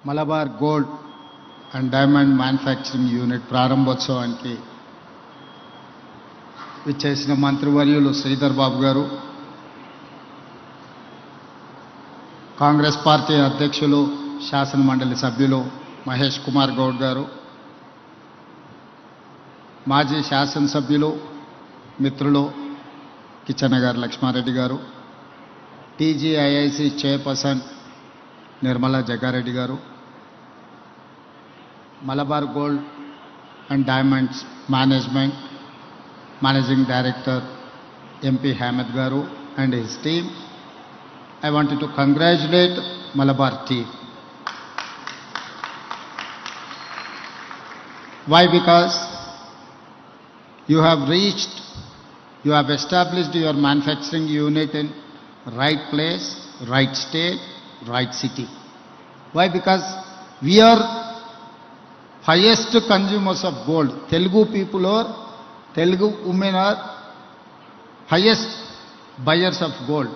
Malabar gold and diamond manufacturing unit ప్రారంభోత్సవానికి విచ్చేసిన మంత్రివర్యులు శ్రీధర్ బాబు గారు, కాంగ్రెస్ పార్టీ అధ్యక్షులు శాసన మండలి సభ్యులు మహేష్ కుమార్ గౌడ్ గారు, మాజీ శాసనసభ్యులు మిత్రులు కిచ్చన్న గారు లక్ష్మారెడ్డి గారు, టీజీఐఐసి చైర్పర్సన్ నిర్మలా జగ్గారెడ్డి గారు, Malabar gold and diamonds managing director MP Hamad గారు and his team. I wanted to congratulate Malabar team. Why? Because you have established your manufacturing unit in right place, right state, right city. Why? Because we are highest consumers of gold. Telugu people or Telugu women are highest buyers of gold.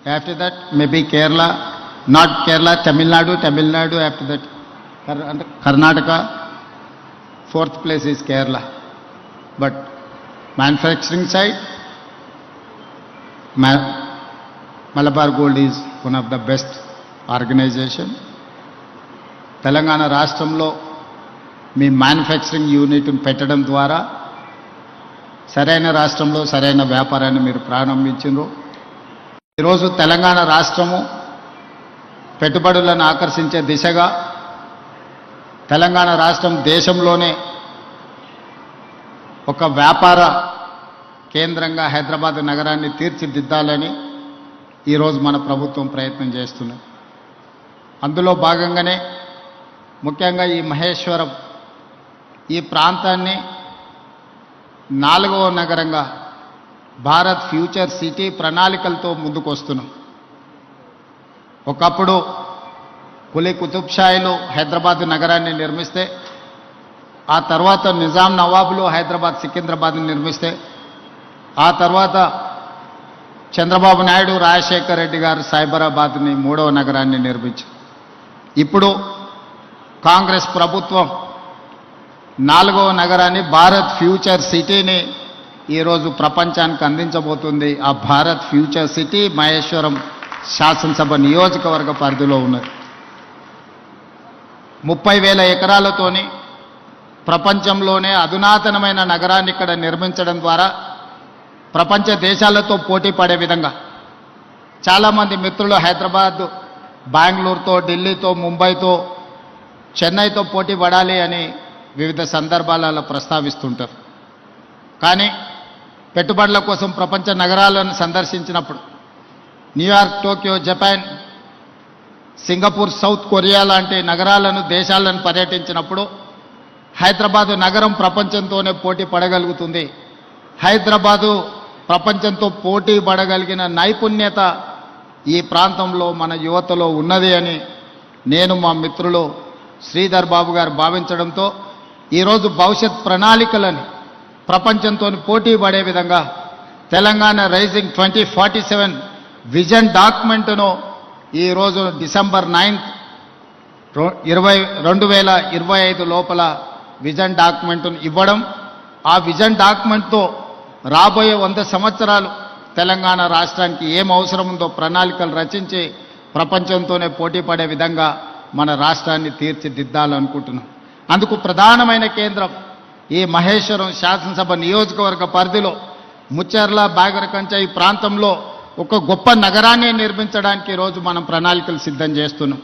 After that, maybe Kerala, not Kerala, Tamil Nadu, after that Karnataka, fourth place is Kerala. But manufacturing side, Malabar Gold is one of the best organization. Telangana రాష్ట్రంలో మీ manufacturing యూనిట్ను పెట్టడం ద్వారా సరైన రాష్ట్రంలో సరైన వ్యాపారాన్ని మీరు ప్రారంభించారు. ఈరోజు తెలంగాణ రాష్ట్రము పెట్టుబడులను ఆకర్షించే దిశగా తెలంగాణ రాష్ట్రం దేశంలోనే ఒక వ్యాపార కేంద్రంగా హైదరాబాద్ నగరాన్ని తీర్చిదిద్దాలని ఈరోజు మన ప్రభుత్వం ప్రయత్నం చేస్తున్నది. అందులో భాగంగానే ముఖ్యంగా ఈ మహేశ్వరం ఈ ప్రాంతాన్ని 4వ నగరంగా భారత్ ఫ్యూచర్ సిటీ ప్రణాళికలతో ముందుకొస్తున్నాం. ఒకప్పుడు కులీ కుతుబ్ షాయిలు హైదరాబాద్ నగరాన్ని నిర్మిస్తే, ఆ తర్వాత నిజాం నవాబులు హైదరాబాద్ సికింద్రాబాద్ని నిర్మిస్తే, ఆ తర్వాత చంద్రబాబు నాయుడు రాజశేఖర్ రెడ్డి గారు సైబరాబాద్ని 3వ నగరాన్ని నిర్మించారు. ఇప్పుడు కాంగ్రెస్ ప్రభుత్వం 4వ నగరాన్ని భారత్ ఫ్యూచర్ సిటీని ఈరోజు ప్రపంచానికి అందించబోతుంది. ఆ భారత్ ఫ్యూచర్ సిటీ మహేశ్వరం శాసనసభ నియోజకవర్గ పరిధిలో ఉన్నది. 30,000 ఎకరాలతోని ప్రపంచంలోనే అధునాతనమైన నగరాన్ని ఇక్కడ నిర్మించడం ద్వారా ప్రపంచ దేశాలతో పోటీ పడే విధంగా చాలామంది మిత్రులు హైదరాబాద్ బెంగళూరుతో, ఢిల్లీతో, ముంబైతో, చెన్నైతో పోటీ పడాలి అని వివిధ సందర్భాలలో ప్రస్తావిస్తుంటారు. కానీ పెట్టుబడుల కోసం ప్రపంచ నగరాలను సందర్శించినప్పుడు New York, Tokyo, Japan, Singapore, South Korea లాంటి నగరాలను, దేశాలను పర్యటించినప్పుడు హైదరాబాదు నగరం ప్రపంచంతోనే పోటీ పడగలుగుతుంది. హైదరాబాదు ప్రపంచంతో పోటీ పడగలిగిన నైపుణ్యత ఈ ప్రాంతంలో మన యువతలో ఉన్నది అని నేను, మా మిత్రులు శ్రీధర్ బాబు గారు భావించడంతో ఈరోజు భవిష్యత్ ప్రణాళికలని ప్రపంచంతో పోటీ పడే విధంగా తెలంగాణ రైజింగ్ 2047 విజన్ డాక్యుమెంట్ను ఈరోజు డిసెంబర్ 9, 2025 లోపల విజన్ డాక్యుమెంట్ను ఇవ్వడం, ఆ విజన్ డాక్యుమెంట్తో రాబోయే 100 సంవత్సరాలు తెలంగాణ రాష్ట్రానికి ఏం అవసరం ఉందో ప్రణాళికలు రచించి ప్రపంచంతోనే పోటీ పడే విధంగా మన రాష్ట్రాన్ని తీర్చిదిద్దాలనుకుంటున్నాం. అందుకు ప్రధానమైన కేంద్రం ఈ మహేశ్వరం శాసనసభ నియోజకవర్గ పరిధిలో ముచ్చెర్ల, బాగరకంచ ఈ ప్రాంతంలో ఒక గొప్ప నగరాన్ని నిర్మించడానికి ఈరోజు మనం ప్రణాళికలు సిద్ధం చేస్తున్నాం.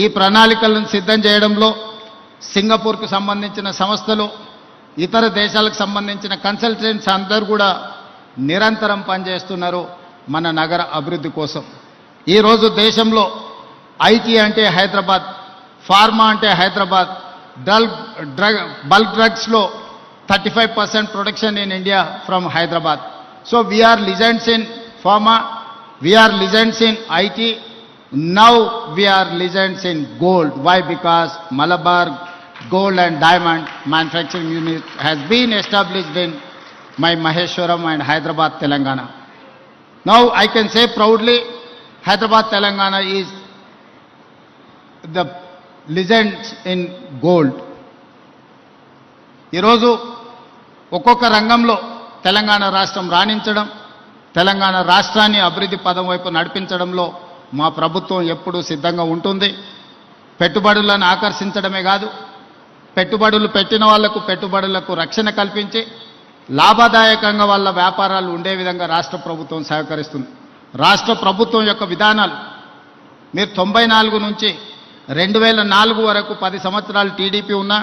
ఈ ప్రణాళికలను సిద్ధం చేయడంలో సింగపూర్కు సంబంధించిన సంస్థలు, ఇతర దేశాలకు సంబంధించిన కన్సల్టెంట్స్ అందరూ కూడా నిరంతరం పనిచేస్తున్నారు మన నగర అభివృద్ధి కోసం. ఈరోజు దేశంలో ఐటీ అంటే హైదరాబాద్, ఫార్మా అంటే హైదరాబాద్, బల్క్ డ్రగ్స్లో 35% production in India from Hyderabad. So we are legends in pharma, we are legends in IT, now we are legends in gold. Why? Because Malabar gold and diamond manufacturing unit has been established in my Maheshwaram and Hyderabad, Telangana. Now I can say proudly, Hyderabad, Telangana is the legends in gold. ఈరోజు ఒక్కొక్క రంగంలో తెలంగాణ రాష్ట్రం రాణించడం, తెలంగాణ రాష్ట్రాన్ని అభివృద్ధి పదం వైపు నడిపించడంలో మా ప్రభుత్వం ఎప్పుడూ సిద్ధంగా ఉంటుంది. పెట్టుబడులను ఆకర్షించడమే కాదు, పెట్టుబడులు పెట్టిన వాళ్లకు పెట్టుబడులకు రక్షణ కల్పించి లాభదాయకంగా వాళ్ళ వ్యాపారాలు ఉండే విధంగా రాష్ట్ర ప్రభుత్వం సహకరిస్తుంది. రాష్ట్ర ప్రభుత్వం యొక్క విధానాలు మీరు 94 నుంచి 2004 వరకు 10 సంవత్సరాలు టీడీపీ ఉన్నా,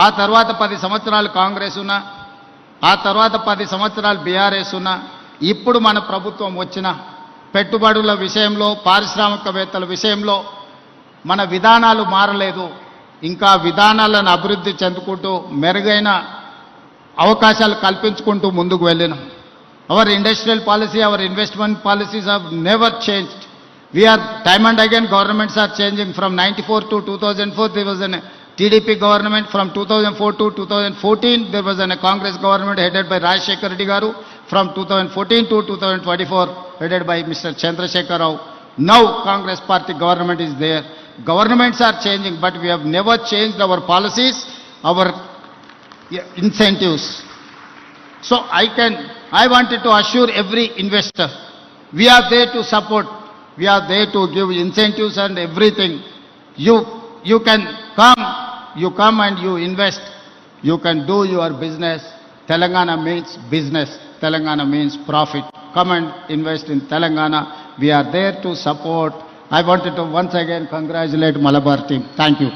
ఆ తర్వాత 10 సంవత్సరాలు కాంగ్రెస్ ఉన్నా, ఆ తర్వాత 10 సంవత్సరాలు బీఆర్ఎస్ ఉన్నా, ఇప్పుడు మన ప్రభుత్వం వచ్చిన పెట్టుబడుల విషయంలో, పారిశ్రామికవేత్తల విషయంలో మన విధానాలు మారలేదు. ఇంకా విధానాలను అభివృద్ధి చెందుకుంటూ మెరుగైన అవకాశాలు కల్పించుకుంటూ ముందుకు వెళ్ళినాం. Our industrial policy, our investment policies have never changed. We are time and again governments are changing. From 94 to 2004 there was a TDP government. From 2004 to 2014 there was a Congress government headed by Rajshekar Reddy garu. From 2014 to 2024 headed by Mr. Chandrasekhar Rao. Now Congress party government is there. Governments are changing, but we have never changed our policies, our incentives. So I wanted to assure every investor, we are there to support, we are there to give incentives and everything. You can come and you invest, you can do your business. Telangana means business, Telangana means profit. Come and invest in Telangana. We are there to support. I wanted to once again congratulate Malabar team. Thank you.